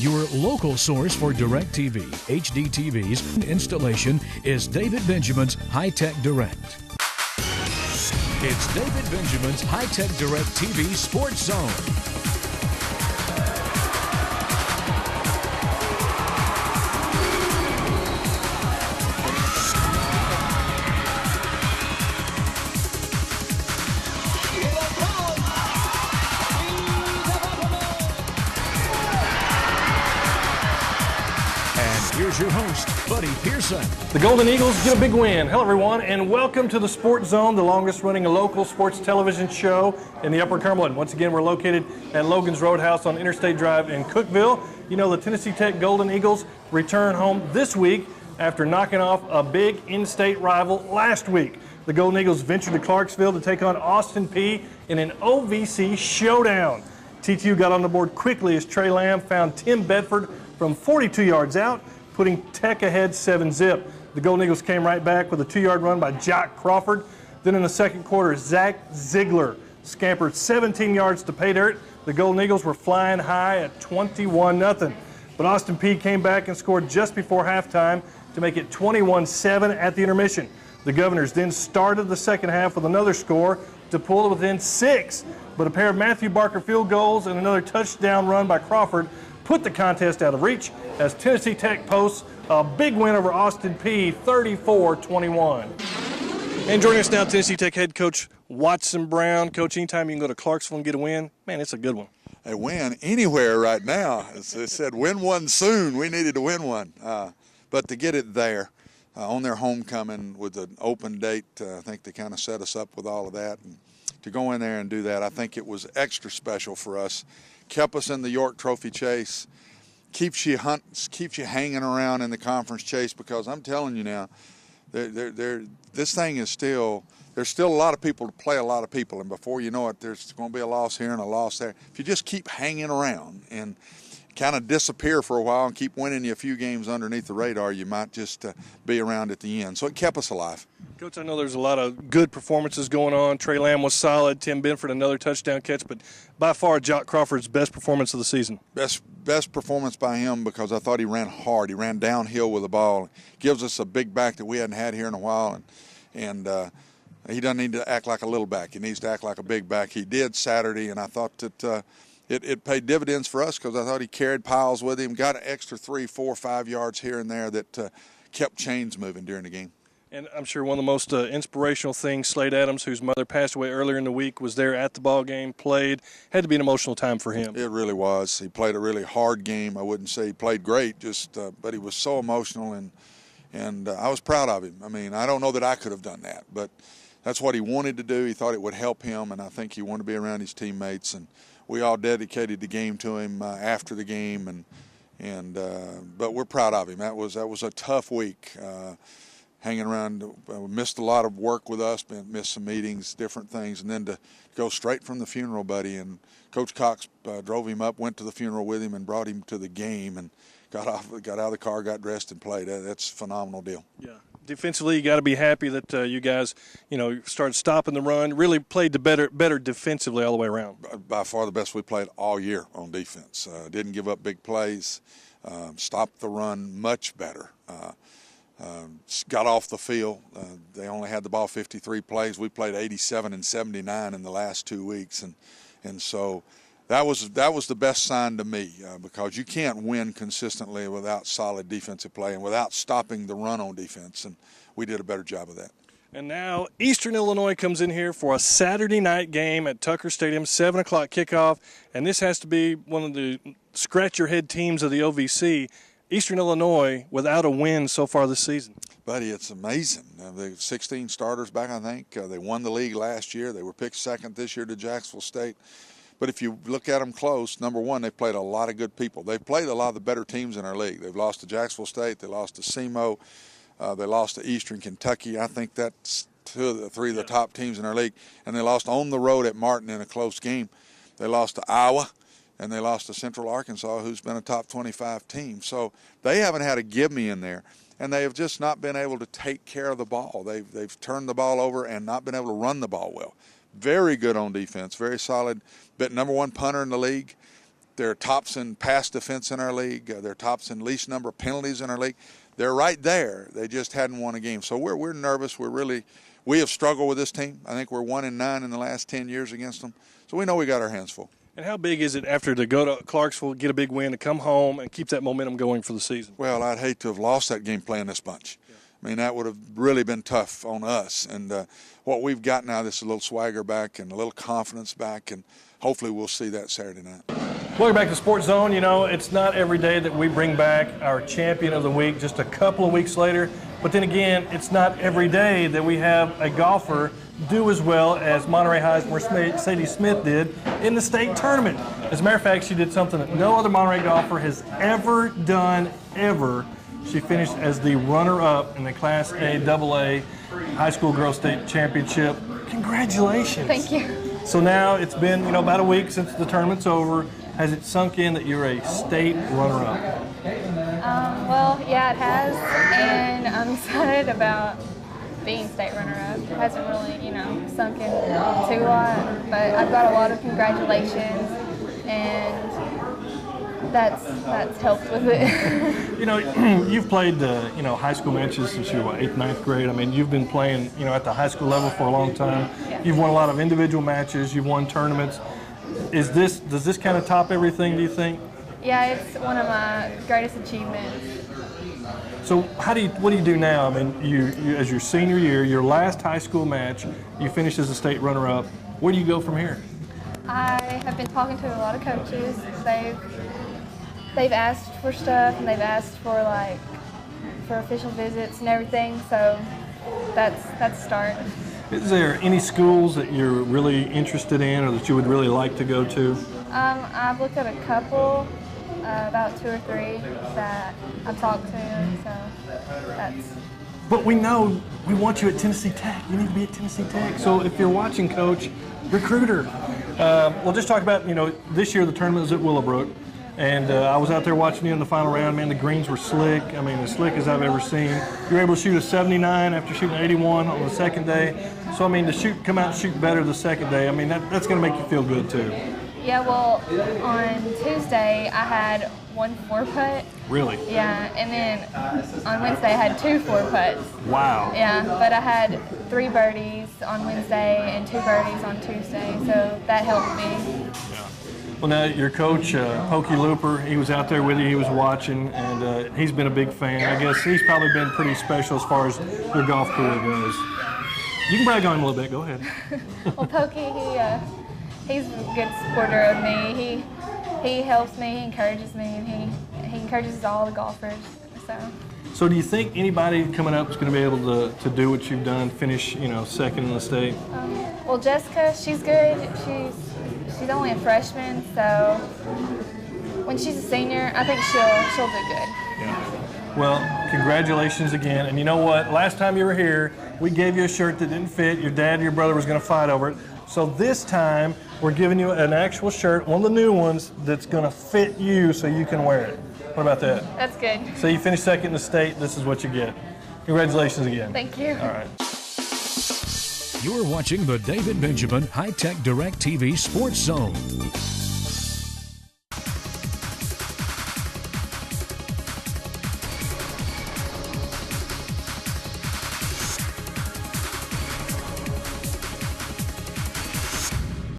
Your local source for DirecTV, HD TVs, and installation is David Benjamin's High Tech Direct. It's David Benjamin's High Tech Direct TV Sports Zone. Here's your host, Buddy Pearson. The Golden Eagles get a big win. Hello, everyone, and welcome to the Sports Zone, the longest-running local sports television show in the Upper Cumberland. Once again, we're located at Logan's Roadhouse on Interstate Drive in Cookeville. You know, the Tennessee Tech Golden Eagles return home this week after knocking off a big in-state rival last week. The Golden Eagles ventured to Clarksville to take on Austin Peay in an OVC showdown. TTU got on the board quickly as Trey Lamb found Tim Bedford from 42 yards out, putting Tech ahead 7-zip. The Golden Eagles came right back with a 2-yard run by Jock Crawford. Then in the second quarter, Zach Ziegler scampered 17 yards to pay dirt. The Golden Eagles were flying high at 21-0. But Austin Peay came back and scored just before halftime to make it 21-7 at the intermission. The Governors then started the second half with another score to pull it within 6. But a pair of Matthew Barker field goals and another touchdown run by Crawford put the contest out of reach as Tennessee Tech posts a big win over Austin Peay, 34-21. And joining us now, Tennessee Tech head coach Watson Brown. Coach, anytime you can go to Clarksville and get a win, man, it's a good one. A win anywhere right now. As they said, win one soon. We needed to win one. But to get it there on their homecoming with an open date, I think they kind of set us up with all of that. And to go in there and do that, I think it was extra special for us. Kept us in the York Trophy chase, keeps you hanging around in the conference chase, because I'm telling you now, this thing is there's still a lot of people to play a lot of people, and before you know it, there's going to be a loss here and a loss there. If you just keep hanging around and kind of disappear for a while and keep winning you a few games underneath the radar, you might just be around at the end. So it kept us alive. Coach, I know there's a lot of good performances going on. Trey Lamb was solid. Tim Bedford, another touchdown catch, but by far Jock Crawford's best performance of the season. Best performance by him, because I thought he ran hard. He ran downhill with the ball. Gives us a big back that we hadn't had here in a while, and he doesn't need to act like a little back. He needs to act like a big back. He did Saturday, and I thought that it paid dividends for us, because I thought he carried piles with him, got an extra 3, 4, 5 yards here and there that kept chains moving during the game. And I'm sure one of the most inspirational things, Slade Adams, whose mother passed away earlier in the week, was there at the ball game, played. Had to be an emotional time for him. It really was. He played a really hard game. I wouldn't say he played great, but he was so emotional, and I was proud of him. I mean, I don't know that I could have done that, but that's what he wanted to do. He thought it would help him, and I think he wanted to be around his teammates. And we all dedicated the game to him after the game, but we're proud of him. That was a tough week. Hanging around, missed a lot of work with us, missed some meetings, different things, and then to go straight from the funeral, buddy. And Coach Cox drove him up, went to the funeral with him, and brought him to the game, and got out of the car, got dressed, and played. That's a phenomenal deal. Yeah. Defensively, you got to be happy that you guys, started stopping the run. Really played better defensively all the way around. By far the best we played all year on defense. Didn't give up big plays. Stopped the run much better. Got off the field. They only had the ball 53 plays. We played 87 and 79 in the last 2 weeks, and so that was the best sign to me, because you can't win consistently without solid defensive play and without stopping the run on defense, and we did a better job of that. And now Eastern Illinois comes in here for a Saturday night game at Tucker Stadium, 7 o'clock kickoff, and this has to be one of the scratch-your-head teams of the OVC. Eastern Illinois without a win so far this season. Buddy, it's amazing. The 16 starters back, I think. They won the league last year. They were picked second this year to Jacksonville State. But if you look at them close, number one, they've played a lot of good people. They've played a lot of the better teams in our league. They've lost to Jacksonville State. They lost to SEMO. They lost to Eastern Kentucky. I think that's three of the top teams in our league. And they lost on the road at Martin in a close game. They lost to Iowa. And they lost to Central Arkansas, who's been a top 25 team. So they haven't had a give-me in there. And they have just not been able to take care of the ball. They've turned the ball over and not been able to run the ball well. Very good on defense, very solid. But number one punter in the league. They're tops in pass defense in our league. They're tops in least number of penalties in our league. They're right there. They just hadn't won a game. So we're nervous. We have struggled with this team. I think we're 1-9 in the last 10 years against them. So we know we got our hands full. And how big is it after to go to Clarksville, get a big win, to come home and keep that momentum going for the season? Well, I'd hate to have lost that game playing this bunch. Yeah. I mean, that would have really been tough on us. And what we've got now, this is a little swagger back and a little confidence back, and hopefully we'll see that Saturday night. Welcome back to Sports Zone. You know, it's not every day that we bring back our champion of the week just a couple of weeks later. But then again, it's not every day that we have a golfer do as well as Monterey High's Sadie Smith did in the state tournament. As a matter of fact, she did something that no other Monterey golfer has ever done, ever. She finished as the runner-up in the Class A AA High School Girls State Championship. Congratulations. Thank you. So now it's been, about a week since the tournament's over. Has it sunk in that you're a state runner-up? Well, yeah, it has, and I'm excited about being state runner-up. It hasn't really, sunk in too lot, but I've got a lot of congratulations, and that's helped with it. You've played high school matches since you were 8th, 9th grade. I mean, you've been playing, at the high school level for a long time. Yeah. You've won a lot of individual matches. You've won tournaments. Does this kind of top everything, do you think? Yeah, it's one of my greatest achievements. So what do you do now? I mean, you as your senior year, your last high school match, you finished as a state runner-up. Where do you go from here? I have been talking to a lot of coaches. They've asked for stuff, and they've asked for for official visits and everything. So that's the start. Is there any schools that you're really interested in, or that you would really like to go to? I've looked at a couple, about 2 or 3 that I've talked to. So that's. But we know we want you at Tennessee Tech. You need to be at Tennessee Tech. So if you're watching, Coach, recruiter. We'll just talk about, this year the tournament was at Willowbrook. And I was out there watching you in the final round. Man, the greens were slick. I mean, as slick as I've ever seen. You were able to shoot a 79 after shooting 81 on the second day. So, I mean, to come out and shoot better the second day, I mean, that's going to make you feel good, too. Yeah, well, on Tuesday, I had 1 4-putt. Really? Yeah, and then on Wednesday, I had 2 4-putts. Wow. Yeah, but I had 3 birdies on Wednesday and 2 birdies on Tuesday, so that helped me. Yeah. Well, now your coach, Pokey Looper, he was out there with you, he was watching, and he's been a big fan. I guess he's probably been pretty special as far as your golf career goes. You can brag on him a little bit, go ahead. Well, Pokey, he's a good supporter of me. He helps me, he encourages me, and he encourages all the golfers. So do you think anybody coming up is going to be able to do what you've done, finish, second in the state? Well, Jessica, she's good. She's only a freshman, so when she's a senior, I think she'll do good. Yeah. Well, congratulations again. And you know what? Last time you were here, we gave you a shirt that didn't fit. Your dad and your brother was going to fight over it. So this time, we're giving you an actual shirt, one of the new ones, that's going to fit you so you can wear it. What about that? That's good. So you finished second in the state. This is what you get. Congratulations again. Thank you. All right. You're watching the David Benjamin High Tech Direct TV Sports Zone.